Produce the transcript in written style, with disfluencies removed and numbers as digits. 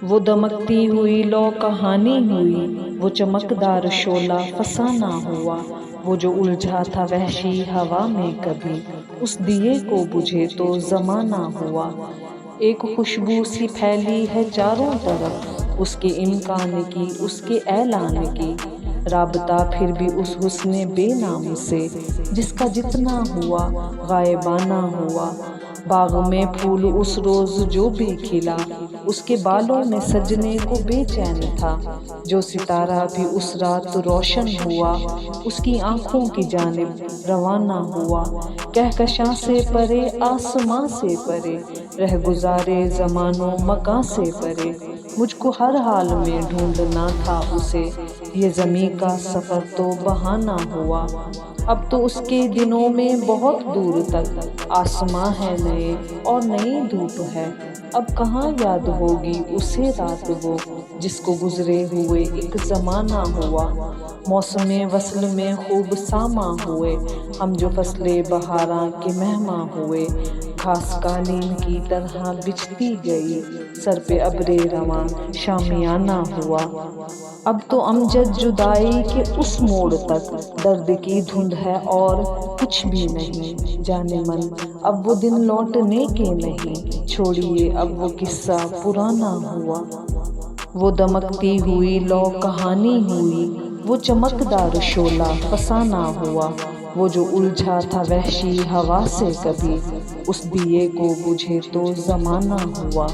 وہ دمکتی ہوئی لو کہانی ہوئی، وہ چمکدار شعلہ فسانہ ہوا، وہ جو الجھا تھا وحشی ہوا میں کبھی، اس دیے کو بجھے تو زمانہ ہوا۔ ایک خوشبو سی پھیلی ہے چاروں طرف، اس کے امکان کی، اس کے اعلان کی، رابطہ پھر بھی اس حسن بے نام سے، جس کا جتنا ہوا غائبانہ ہوا۔ باغ میں پھول اس روز جو بھی کھلا، اس کے بالوں میں سجنے کو بے چین تھا، جو ستارہ بھی اس رات روشن ہوا، اس کی آنکھوں کی جانب روانہ ہوا۔ کہکشاں سے پرے، آسماں سے پرے، رہ گزارے زمان و مکاں سے پرے، مجھ کو ہر حال میں ڈھونڈنا تھا اسے، یہ زمیں کا سفر تو بہانہ ہوا۔ اب تو اس کے دنوں میں بہت دور تک آسماں ہے نئے اور نئی دھوپ ہے، اب کہاں یاد ہوگی اسے رات وہ، جس کو گزرے ہوئے ایک زمانہ ہوا۔ موسم وصل میں خوب ساماں ہوئے ہم، جو فصل بہاراں کے مہماں ہوئے، گھاس قالین کی طرح بچھتی گئی، سر پہ ابر رواں شامیانہ ہوا۔ اب تو امجد جدائی کے اس موڑ تک، درد کی دھند ہے اور کچھ بھی نہیں، جانے من اب وہ دن لوٹنے کے نہیں، چھوڑیے اب وہ قصہ پرانا ہوا۔ وہ دمکتی ہوئی لو کہانی ہوئی، وہ چمکدار شعلہ فسانہ ہوا، وہ جو الجھا تھا وحشی ہوا سے کبھی، اس دیے کو بجھے تو زمانہ ہوا۔